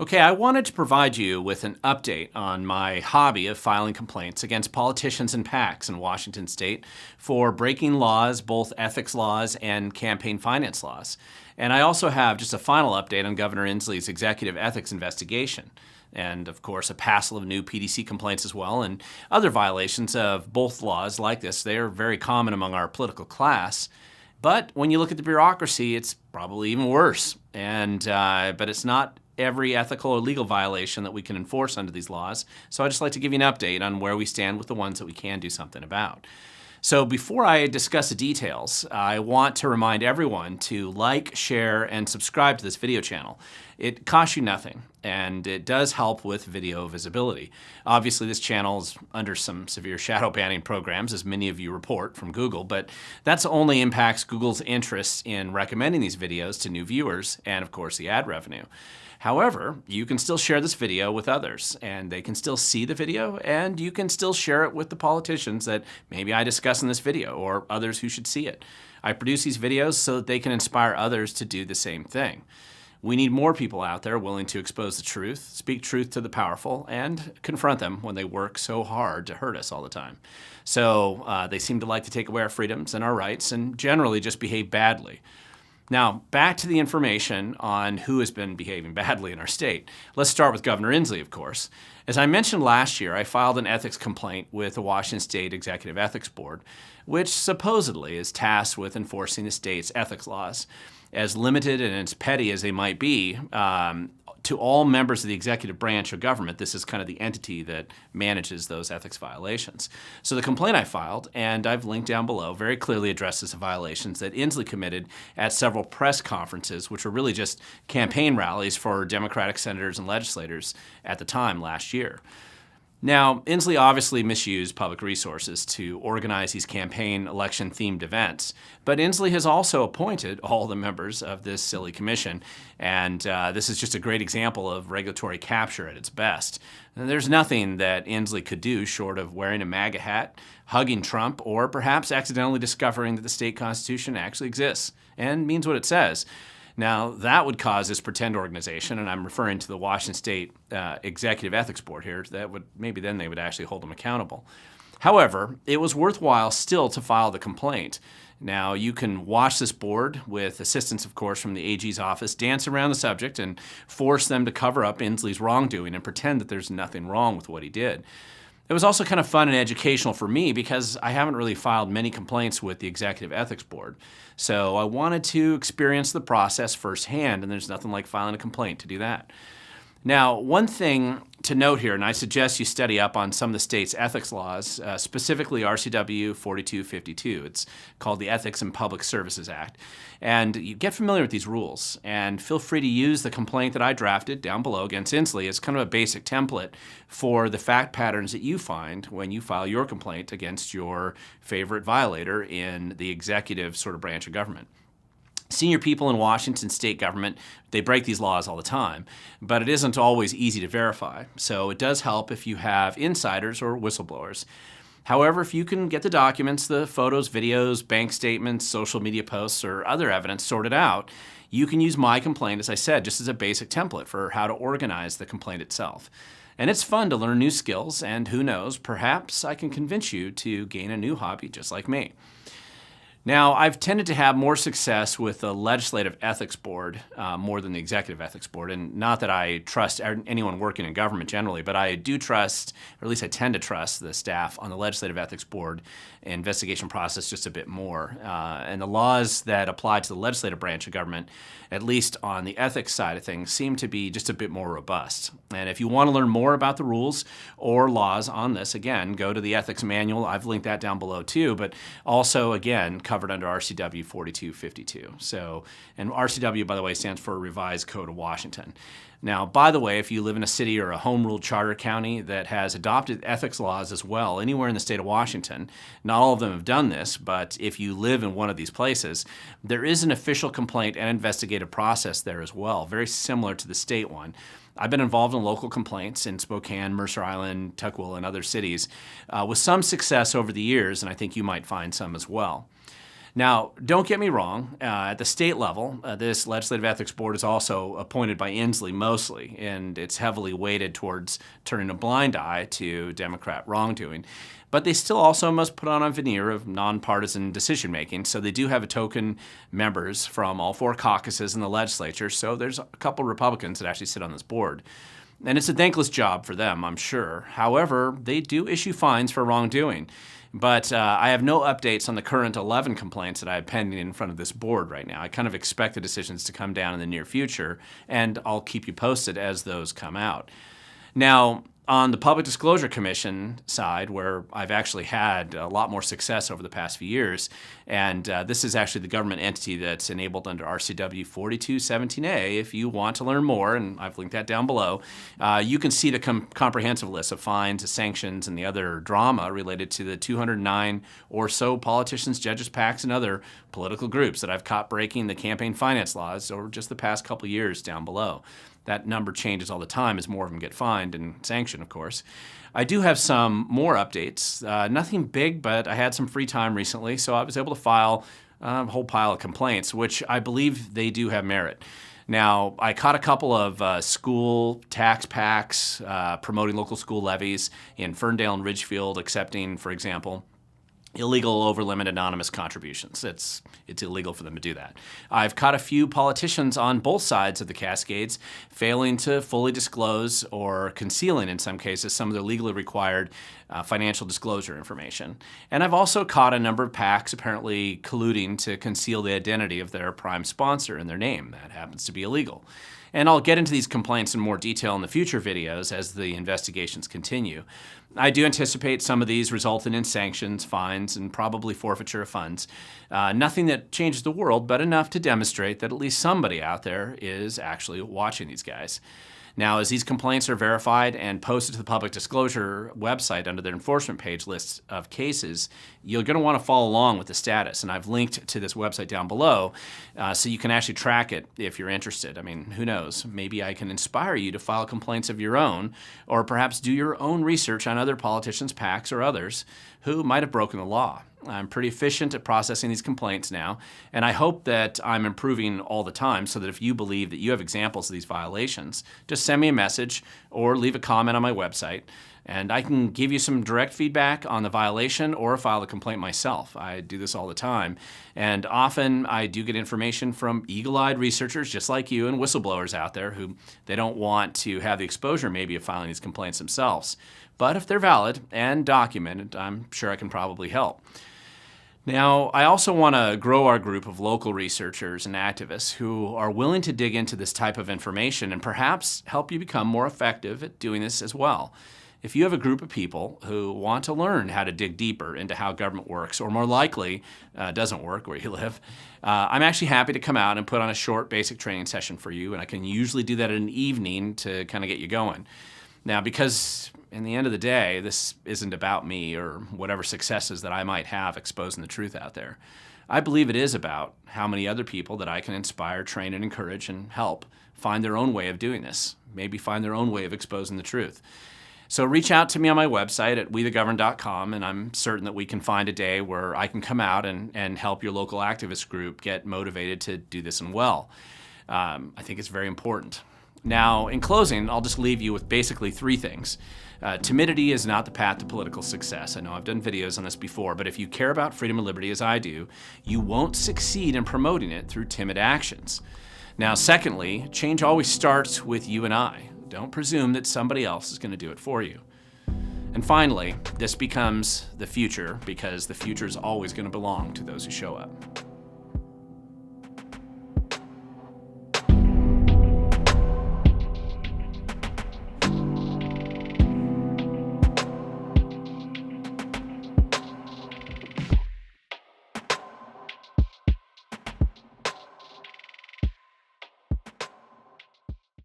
Okay, I wanted to provide you with an update on my hobby of filing complaints against politicians and PACs in Washington state for breaking laws, both ethics laws and campaign finance laws. And I also have just a final update on Governor Inslee's executive ethics investigation. And of course, a passel of new PDC complaints as well, and other violations of both laws like this. They are very common among our political class. But when you look at the bureaucracy, it's probably even worse. But it's not every ethical or legal violation that we can enforce under these laws. So I'd just like to give you an update on where we stand with the ones that we can do something about. So before I discuss the details, I want to remind everyone to like, share, and subscribe to this video channel. It costs you nothing, and it does help with video visibility. Obviously, this channel is under some severe shadow banning programs, as many of you report from Google, but that only impacts Google's interest in recommending these videos to new viewers and, of course, the ad revenue. However, you can still share this video with others, and they can still see the video, and you can still share it with the politicians that maybe I discuss in this video or others who should see it. I produce these videos so that they can inspire others to do the same thing. We need more people out there willing to expose the truth, speak truth to the powerful, and confront them when they work so hard to hurt us all the time. So they seem to like to take away our freedoms and our rights and generally just behave badly. Now, back to the information on who has been behaving badly in our state. Let's start with Governor Inslee, of course. As I mentioned last year, I filed an ethics complaint with the Washington State Executive Ethics Board, which supposedly is tasked with enforcing the state's ethics laws. As limited and as petty as they might be, to all members of the executive branch of government, this is kind of the entity that manages those ethics violations. So the complaint I filed, and I've linked down below, very clearly addresses the violations that Inslee committed at several press conferences, which were really just campaign rallies for Democratic senators and legislators at the time last year. Now, Inslee obviously misused public resources to organize these campaign election-themed events, but Inslee has also appointed all the members of this silly commission, and this is just a great example of regulatory capture at its best. And there's nothing that Inslee could do short of wearing a MAGA hat, hugging Trump, or perhaps accidentally discovering that the state constitution actually exists and means what it says. Now, that would cause this pretend organization, and I'm referring to the Washington State Executive Ethics Board here, maybe then they would actually hold them accountable. However, it was worthwhile still to file the complaint. Now, you can watch this board, with assistance, of course, from the AG's office, dance around the subject and force them to cover up Inslee's wrongdoing and pretend that there's nothing wrong with what he did. It was also kind of fun and educational for me because I haven't really filed many complaints with the Executive Ethics Board. So I wanted to experience the process firsthand, and there's nothing like filing a complaint to do that. Now, one thing to note here, and I suggest you study up on some of the state's ethics laws, specifically RCW 4252. It's called the Ethics and Public Services Act. And you get familiar with these rules, and feel free to use the complaint that I drafted down below against Inslee as kind of a basic template for the fact patterns that you find when you file your complaint against your favorite violator in the executive sort of branch of government. Senior people in Washington state government, they break these laws all the time, but it isn't always easy to verify. So it does help if you have insiders or whistleblowers. However, if you can get the documents, the photos, videos, bank statements, social media posts, or other evidence sorted out, you can use my complaint, as I said, just as a basic template for how to organize the complaint itself. And it's fun to learn new skills, and who knows, perhaps I can convince you to gain a new hobby just like me. Now, I've tended to have more success with the Legislative Ethics Board more than the Executive Ethics Board, and not that I trust anyone working in government generally, but I do trust, or at least I tend to trust, the staff on the Legislative Ethics Board investigation process just a bit more. And the laws that apply to the legislative branch of government, at least on the ethics side of things, seem to be just a bit more robust. And if you want to learn more about the rules or laws on this, again, go to the ethics manual. I've linked that down below too, but also, again, covered under RCW 4252. So, and RCW, by the way, stands for Revised Code of Washington. Now, by the way, if you live in a city or a home-ruled charter county that has adopted ethics laws as well, anywhere in the state of Washington, not all of them have done this, but if you live in one of these places, there is an official complaint and investigative process there as well, very similar to the state one. I've been involved in local complaints in Spokane, Mercer Island, Tukwila, and other cities with some success over the years, and I think you might find some as well. Now, don't get me wrong, at the state level, this Legislative Ethics Board is also appointed by Inslee mostly, and it's heavily weighted towards turning a blind eye to Democrat wrongdoing. But they still also must put on a veneer of nonpartisan decision-making, so they do have a token members from all 4 caucuses in the legislature, so there's a couple Republicans that actually sit on this board. And it's a thankless job for them, I'm sure. However, they do issue fines for wrongdoing. But I have no updates on the current 11 complaints that I have pending in front of this board right now. I kind of expect the decisions to come down in the near future, and I'll keep you posted as those come out. Now, on the Public Disclosure Commission side, where I've actually had a lot more success over the past few years, and this is actually the government entity that's enabled under RCW 4217A. If you want to learn more, and I've linked that down below, you can see the comprehensive list of fines, sanctions, and the other drama related to the 209 or so politicians, judges, PACs, and other political groups that I've caught breaking the campaign finance laws over just the past couple years down below. That number changes all the time as more of them get fined and sanctioned, of course. I do have some more updates. Nothing big, but I had some free time recently, so I was able to file a whole pile of complaints, which I believe they do have merit. Now, I caught a couple of school tax packs promoting local school levies in Ferndale and Ridgefield, accepting, for example, illegal over-limit anonymous contributions. It's illegal for them to do that. I've caught a few politicians on both sides of the Cascades failing to fully disclose or concealing, in some cases, some of their legally required financial disclosure information. And I've also caught a number of PACs apparently colluding to conceal the identity of their prime sponsor in their name. That happens to be illegal. And I'll get into these complaints in more detail in the future videos as the investigations continue. I do anticipate some of these resulting in sanctions, fines, and probably forfeiture of funds. Nothing that changes the world, but enough to demonstrate that at least somebody out there is actually watching these guys. Now, as these complaints are verified and posted to the public disclosure website under their enforcement page list of cases, you're going to want to follow along with the status. And I've linked to this website down below so you can actually track it if you're interested. I mean, who knows? Maybe I can inspire you to file complaints of your own, or perhaps do your own research on other politicians, PACs, or others who might have broken the law. I'm pretty efficient at processing these complaints now, and I hope that I'm improving all the time so that if you believe that you have examples of these violations, just send me a message or leave a comment on my website, and I can give you some direct feedback on the violation or file the complaint myself. I do this all the time, and often I do get information from eagle-eyed researchers just like you and whistleblowers out there who they don't want to have the exposure maybe of filing these complaints themselves. But if they're valid and documented, I'm sure I can probably help. Now, I also want to grow our group of local researchers and activists who are willing to dig into this type of information and perhaps help you become more effective at doing this as well. If you have a group of people who want to learn how to dig deeper into how government works, or more likely doesn't work where you live, I'm actually happy to come out and put on a short basic training session for you, and I can usually do that in an evening to kind of get you going. Now, because in the end of the day, this isn't about me or whatever successes that I might have exposing the truth out there. I believe it is about how many other people that I can inspire, train, and encourage and help find their own way of doing this, maybe find their own way of exposing the truth. So reach out to me on my website at wethegovern.com, and I'm certain that we can find a day where I can come out and help your local activist group get motivated to do this and well. I think it's very important. Now, in closing, I'll just leave you with basically 3 things. Timidity is not the path to political success. I know I've done videos on this before, but if you care about freedom and liberty as I do, you won't succeed in promoting it through timid actions. Now, secondly, change always starts with you and I. Don't presume that somebody else is going to do it for you. And finally, this becomes the future because the future is always going to belong to those who show up.